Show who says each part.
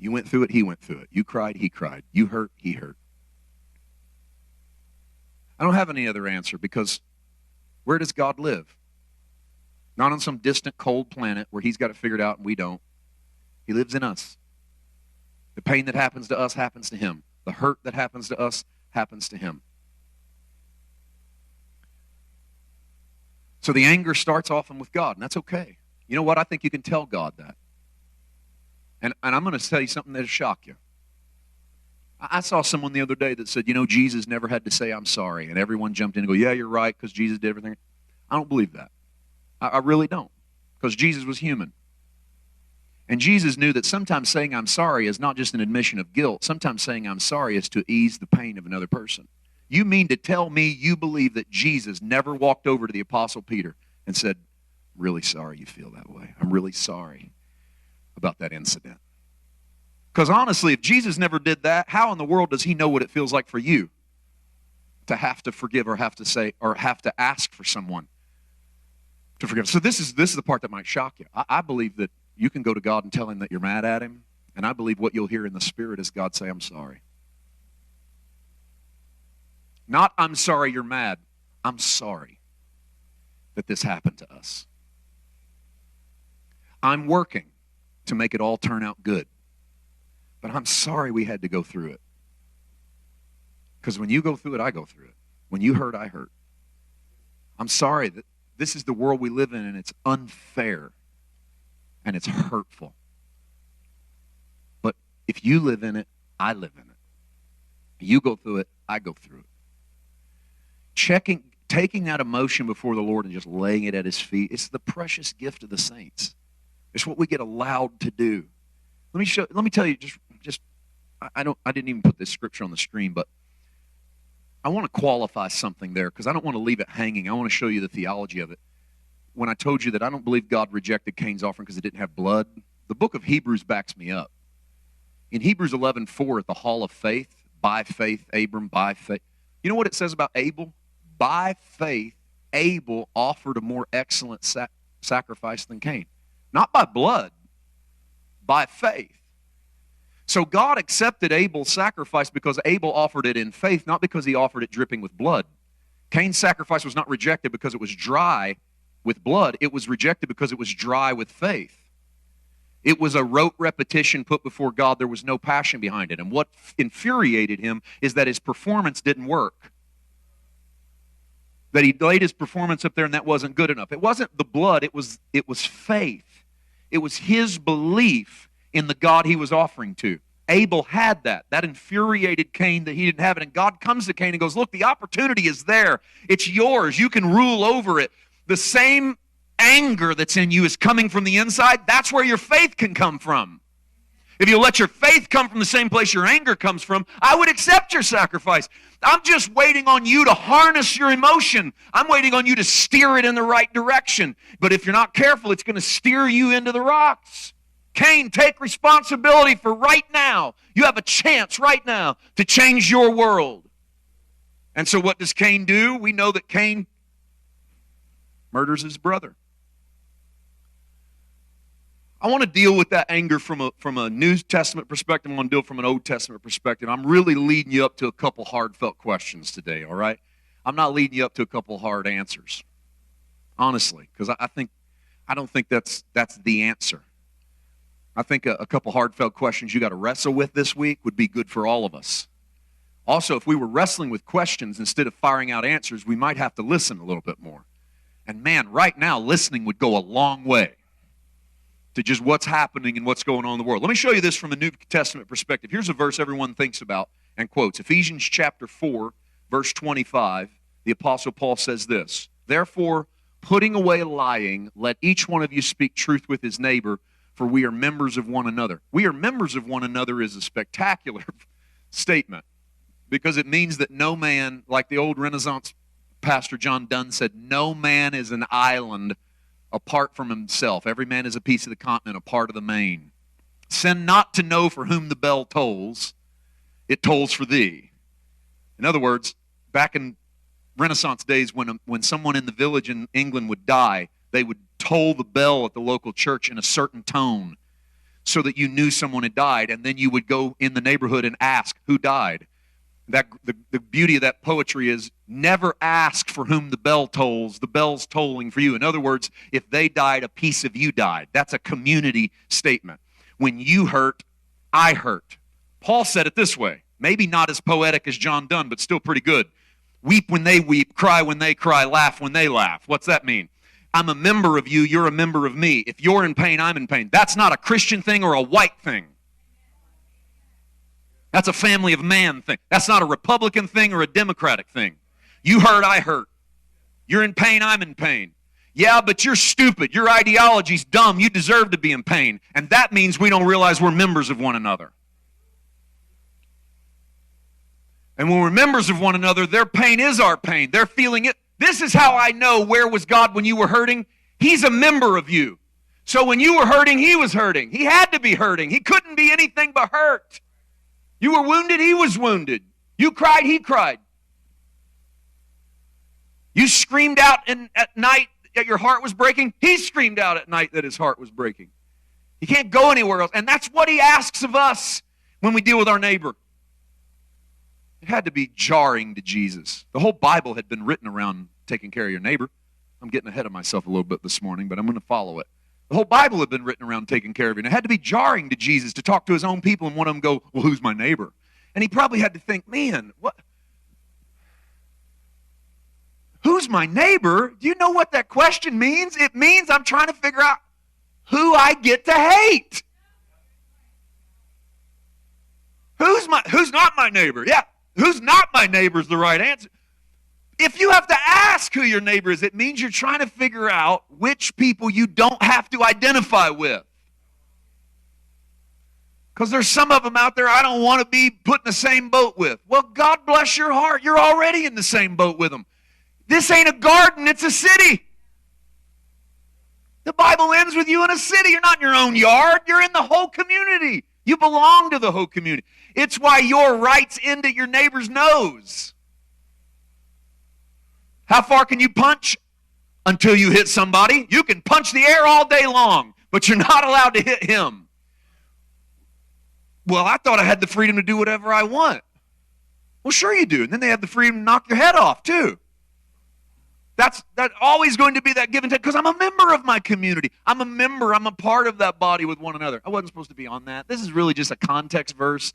Speaker 1: You went through it, he went through it. You cried, he cried. You hurt, he hurt. I don't have any other answer, because where does God live? Not on some distant, cold planet where he's got it figured out and we don't. He lives in us. The pain that happens to us happens to him. The hurt that happens to us happens to him. So the anger starts often with God, and that's okay. You know what? I think you can tell God that. And I'm going to tell you something that'll shock you. I saw someone the other day that said, Jesus never had to say, I'm sorry. And everyone jumped in and go, yeah, you're right, because Jesus did everything. I don't believe that. I really don't, because Jesus was human. And Jesus knew that sometimes saying I'm sorry is not just an admission of guilt. Sometimes saying I'm sorry is to ease the pain of another person. You mean to tell me you believe that Jesus never walked over to the Apostle Peter and said, really sorry you feel that way. I'm really sorry about that incident. Because honestly, if Jesus never did that, how in the world does he know what it feels like for you to have to forgive or have to say or have to ask for someone to forgive? So this is the part that might shock you. I believe that you can go to God and tell him that you're mad at him, and I believe what you'll hear in the Spirit is God say, I'm sorry. Not, I'm sorry you're mad. I'm sorry that this happened to us. I'm working to make it all turn out good. But I'm sorry we had to go through it. Because when you go through it, I go through it. When you hurt, I hurt. I'm sorry that this is the world we live in, and it's unfair. And it's hurtful. But if you live in it, I live in it. You go through it, I go through it. Taking that emotion before the Lord and just laying it at his feet, it's the precious gift of the saints. It's what we get allowed to do. Let me tell you, I didn't even put this scripture on the screen, but I want to qualify something there, because I don't want to leave it hanging. I want to show you the theology of it. When I told you that I don't believe God rejected Cain's offering because it didn't have blood, the book of Hebrews backs me up. In Hebrews 11:4 at the hall of faith, by faith, Abram, by faith. You know what it says about Abel? By faith, Abel offered a more excellent sacrifice than Cain. Not by blood, by faith. So God accepted Abel's sacrifice because Abel offered it in faith, not because he offered it dripping with blood. Cain's sacrifice was not rejected because it was dry with blood. It was rejected because it was dry with faith. It was a rote repetition put before God. There was no passion behind it. And what infuriated him is that his performance didn't work. That he laid his performance up there and that wasn't good enough. It wasn't the blood, it was faith. It was his belief in the God he was offering to. Abel had that. That infuriated Cain that he didn't have it. And God comes to Cain and goes, look, the opportunity is there. It's yours. You can rule over it. The same anger that's in you is coming from the inside. That's where your faith can come from. If you let your faith come from the same place your anger comes from, I would accept your sacrifice. I'm just waiting on you to harness your emotion. I'm waiting on you to steer it in the right direction. But if you're not careful, it's going to steer you into the rocks. Cain, take responsibility for right now. You have a chance right now to change your world. And so what does Cain do? We know that Cain murders his brother. I want to deal with that anger from a New Testament perspective. I want to deal from an Old Testament perspective. I'm really leading you up to a couple heartfelt questions today, all right? I'm not leading you up to a couple hard answers, honestly, because I don't think that's the answer. I think a couple heartfelt questions you got to wrestle with this week would be good for all of us. Also, if we were wrestling with questions instead of firing out answers, we might have to listen a little bit more. And man, right now, listening would go a long way to just what's happening and what's going on in the world. Let me show you this from a New Testament perspective. Here's a verse everyone thinks about and quotes. Ephesians chapter 4, verse 25. The Apostle Paul says this, therefore, putting away lying, let each one of you speak truth with his neighbor, for we are members of one another. We are members of one another is a spectacular statement because it means that no man, like the old Renaissance Pastor John Donne said, no man is an island apart from himself. Every man is a piece of the continent, a part of the main. Send not to know for whom the bell tolls, it tolls for thee. In other words, back in Renaissance days when someone in the village in England would die, they would toll the bell at the local church in a certain tone so that you knew someone had died, and then you would go in the neighborhood and ask who died. The beauty of that poetry is never ask for whom the bell tolls, the bell's tolling for you. In other words, if they died, a piece of you died. That's a community statement. When you hurt, I hurt. Paul said it this way, maybe not as poetic as John Donne, but still pretty good. Weep when they weep, cry when they cry, laugh when they laugh. What's that mean? I'm a member of you, you're a member of me. If you're in pain, I'm in pain. That's not a Christian thing or a white thing. That's a family of man thing. That's not a Republican thing or a Democratic thing. You hurt, I hurt. You're in pain, I'm in pain. Yeah, but you're stupid. Your ideology's dumb. You deserve to be in pain. And that means we don't realize we're members of one another. And when we're members of one another, their pain is our pain. They're feeling it. This is how I know where was God when you were hurting. He's a member of you. So when you were hurting, he was hurting. He had to be hurting. He couldn't be anything but hurt. You were wounded, he was wounded. You cried, he cried. You screamed out at night that your heart was breaking. He screamed out at night that his heart was breaking. He can't go anywhere else. And that's what he asks of us when we deal with our neighbor. It had to be jarring to Jesus. The whole Bible had been written around taking care of your neighbor. I'm getting ahead of myself a little bit this morning, but I'm going to follow it. The whole Bible had been written around taking care of you. And it had to be jarring to Jesus to talk to his own people and one of them go, well, who's my neighbor? And he probably had to think, man, what? Who's my neighbor? Do you know what that question means? It means I'm trying to figure out who I get to hate. Who's not my neighbor? Yeah, who's not my neighbor is the right answer. If you have to ask who your neighbor is, it means you're trying to figure out which people you don't have to identify with. Because there's some of them out there I don't want to be put in the same boat with. Well, God bless your heart. You're already in the same boat with them. This ain't a garden, it's a city. The Bible ends with you in a city. You're not in your own yard. You're in the whole community. You belong to the whole community. It's why your rights end at your neighbor's nose. How far can you punch? Until you hit somebody. You can punch the air all day long, but you're not allowed to hit him. Well, I thought I had the freedom to do whatever I want. Well, sure you do. And then they have the freedom to knock your head off, too. That's always going to be that give and take because I'm a member of my community. I'm a member. I'm a part of that body with one another. I wasn't supposed to be on that. This is really just a context verse